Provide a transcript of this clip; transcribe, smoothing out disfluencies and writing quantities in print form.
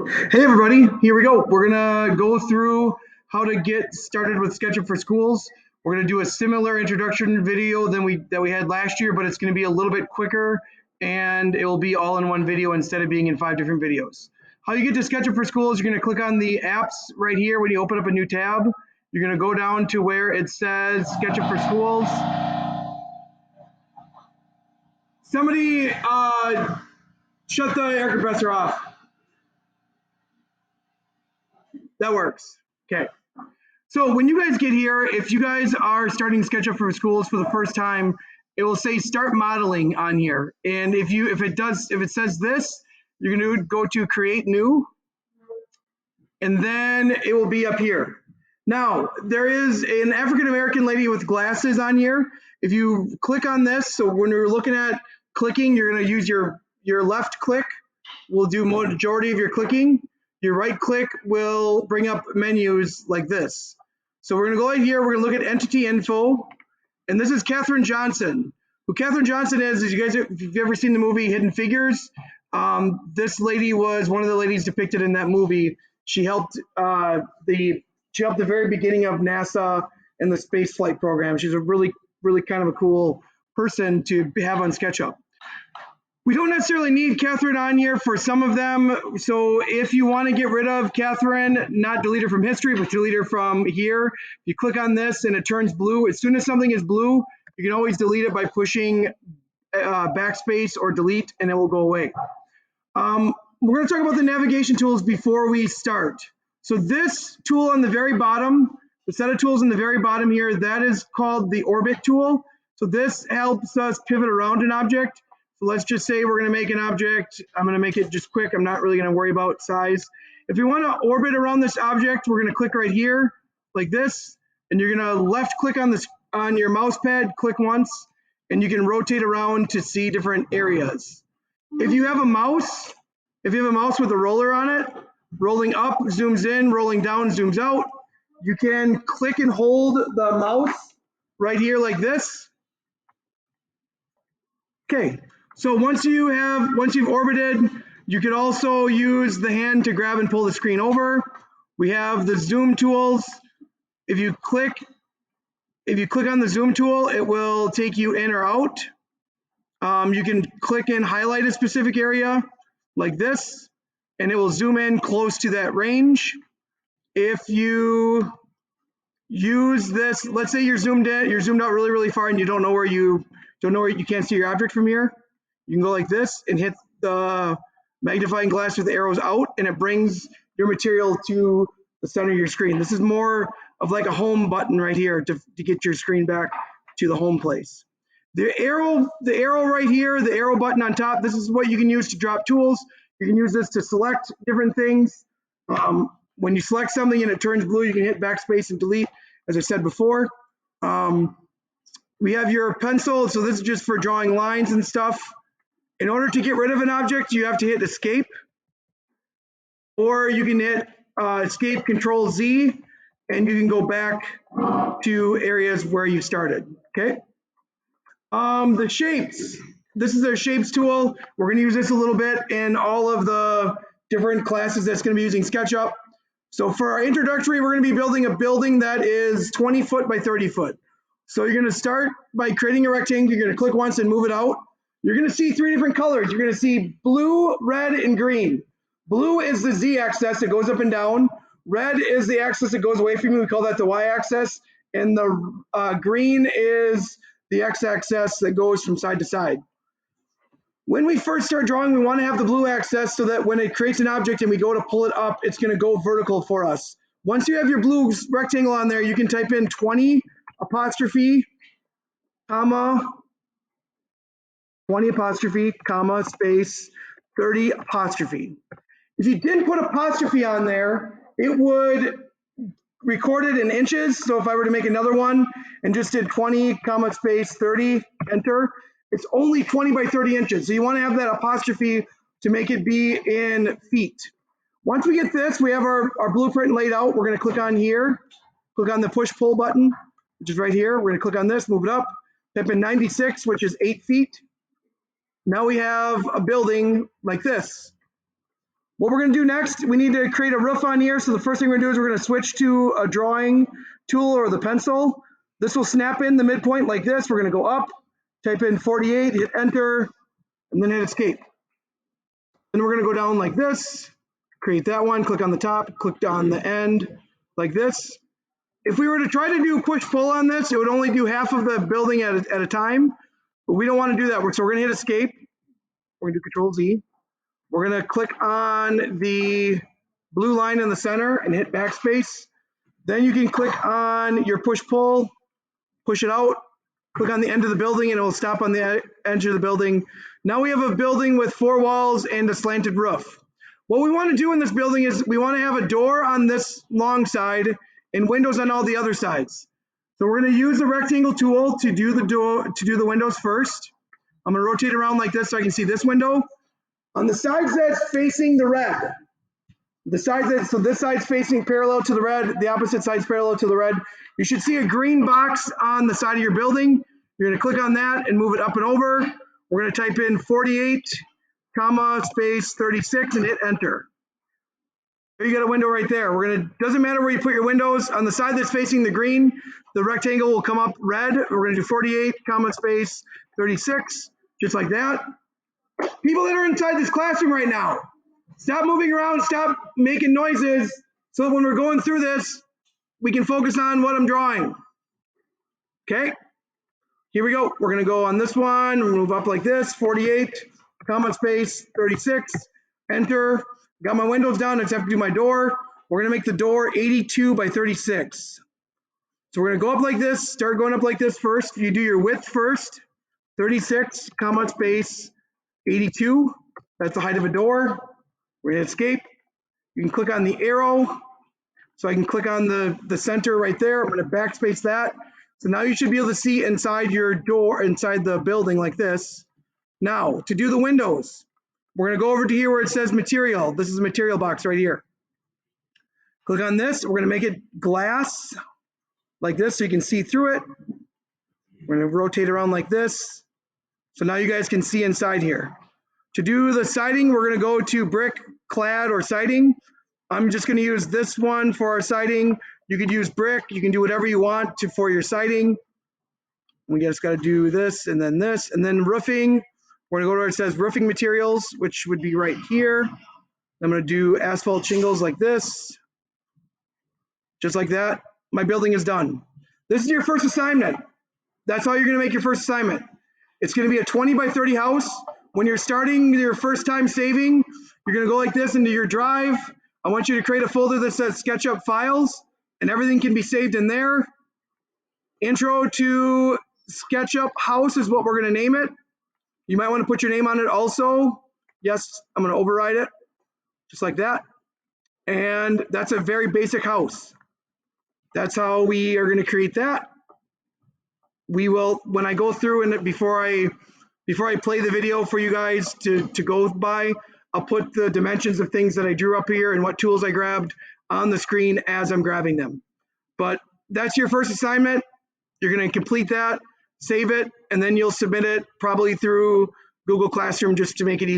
Hey everybody, here we go. We're gonna go through how to get started with SketchUp for schools. We're gonna do a similar introduction video than we had last year, but it's gonna be a little bit quicker and it will be all in one video instead of being in 5 different videos. How you get to SketchUp for schools, you're gonna click on the apps right here when you open up a new tab. You're gonna go down to where it says SketchUp for schools. Somebody shut the air compressor off. That works. Okay. So when you guys get here, if you guys are starting SketchUp for schools for the first time, it will say start modeling on here. And if it says this, you're going to go to create new, and then it will be up here. Now, there is an African American lady with glasses on here. If you click on this, so when you're looking at clicking, you're going to use your left click will do majority of your clicking. Your right click will bring up menus like this. So we're gonna go right here, we're gonna look at entity info, and this is Katherine Johnson. Who Katherine Johnson is you guys, if you've ever seen the movie Hidden Figures, this lady was one of the ladies depicted in that movie. She helped the very beginning of NASA and the space flight program. She's a really kind of a cool person to have on SketchUp. We don't necessarily need Catherine on here for some of them. So if you want to get rid of Catherine, not delete her from history, but delete her from here, you click on this and it turns blue. As soon as something is blue, you can always delete it by pushing backspace or delete, and it will go away. We're going to talk about the navigation tools before we start. So this tool on the very bottom, the set of tools in the very bottom here, that is called the orbit tool. So this helps us pivot around an object. So let's just say we're going to make an object. I'm going to make it just quick. I'm not really going to worry about size. If you want to orbit around this object, we're going to click right here like this, and you're going to left click on this on your mouse pad, click once, and you can rotate around to see different areas. If you have a mouse with a roller on it, rolling up zooms in, rolling down zooms out, you can click and hold the mouse right here like this. Okay. So once you've orbited, you could also use the hand to grab and pull the screen over. We have the zoom tools. If you click on the zoom tool, it will take you in or out. You can click and highlight a specific area like this, and it will zoom in close to that range. If you use this, let's say you're zoomed out really far and you don't know where you can't see your object from here. You can go like this and hit the magnifying glass with the arrows out, and it brings your material to the center of your screen. This is more of like a home button right here to get your screen back to the home place. The arrow right here, the arrow button on top, this is what you can use to drop tools. You can use this to select different things. When you select something and it turns blue, you can hit backspace and delete, as I said before. We have your pencil, so this is just for drawing lines and stuff. In order to get rid of an object, you have to hit escape, or you can hit escape Control Z, and you can go back to areas where you started. Okay. The shapes. This is our shapes tool. We're going to use this a little bit in all of the different classes that's going to be using SketchUp. So for our introductory, we're going to be building a building that is 20 foot by 30 foot. So you're going to start by creating a rectangle. You're going to click once and move it out. You're going to see 3 different colors. You're going to see blue, red, and green. Blue is the Z-axis. It goes up and down. Red is the axis that goes away from you. We call that the Y-axis. And the green is the X-axis that goes from side to side. When we first start drawing, we want to have the blue axis so that when it creates an object and we go to pull it up, it's going to go vertical for us. Once you have your blue rectangle on there, you can type in 20 apostrophe, comma, 20 apostrophe, comma, space, 30 apostrophe. If you didn't put apostrophe on there, it would record it in inches. So if I were to make another one and just did 20, comma, space, 30, enter, it's only 20 by 30 inches. So you want to have that apostrophe to make it be in feet. Once we get this, we have our blueprint laid out. We're going to click on here, click on the push-pull button, which is right here. We're going to click on this, move it up, type in 96, which is 8 feet. Now we have a building like this. What we're going to do next, we need to create a roof on here. So the first thing we're going to do is we're going to switch to a drawing tool or the pencil. This will snap in the midpoint like this. We're going to go up, type in 48, hit enter, and then hit escape. Then we're going to go down like this, create that one, click on the top, click on the end like this. If we were to try to do push-pull on this, it would only do half of the building at a time, but we don't want to do that. So we're going to hit escape. We're going to do Control-Z. We're going to click on the blue line in the center and hit backspace. Then you can click on your push-pull, push it out, click on the end of the building, and it will stop on the edge of the building. Now we have a building with 4 walls and a slanted roof. What we want to do in this building is we want to have a door on this long side and windows on all the other sides. So we're going to use the rectangle tool to do the windows first. I'm going to rotate around like this so I can see this window. On the sides that's facing the red, so this side's facing parallel to the red, the opposite side's parallel to the red. You should see a green box on the side of your building. You're going to click on that and move it up and over. We're going to type in 48, comma, space 36 and hit enter. There you got a window right there. Doesn't matter where you put your windows. On the side that's facing the green, the rectangle will come up red. We're going to do 48, comma, space 36, just like that. People that are inside this classroom right now, stop moving around, stop making noises, so that when we're going through this, we can focus on what I'm drawing. Okay, here we go. We're gonna go on this one, move up like this, 48, comma space, 36, enter. Got my windows down, I just have to do my door. We're gonna make the door 82 by 36. So we're gonna go up like this, start going up like this first. You do your width first, 36, comma space, 82, that's the height of a door. We're gonna escape. You can click on the arrow. So I can click on the center right there. I'm gonna backspace that. So now you should be able to see inside your door, inside the building like this. Now, to do the windows, we're gonna go over to here where it says material. This is a material box right here. Click on this, we're gonna make it glass like this so you can see through it. We're gonna rotate around like this. So now you guys can see inside here. To do the siding, we're gonna go to brick, clad, or siding. I'm just gonna use this one for our siding. You could use brick, you can do whatever you want for your siding. We just gotta do this, and then roofing. We're gonna go to where it says roofing materials, which would be right here. I'm gonna do asphalt shingles like this. Just like that, my building is done. This is your first assignment. That's how you're gonna make your first assignment. It's gonna be a 20 by 30 house. When you're starting your first time saving, you're gonna go like this into your drive. I want you to create a folder that says SketchUp files, and everything can be saved in there. Intro to SketchUp house is what we're gonna name it. You might wanna put your name on it also. Yes, I'm gonna override it, just like that. And that's a very basic house. That's how we are gonna create that. We will, when I go through and before I play the video for you guys to go by, I'll put the dimensions of things that I drew up here and what tools I grabbed on the screen as I'm grabbing them. But that's your first assignment. You're going to complete that, save it, and then you'll submit it probably through Google Classroom just to make it easy.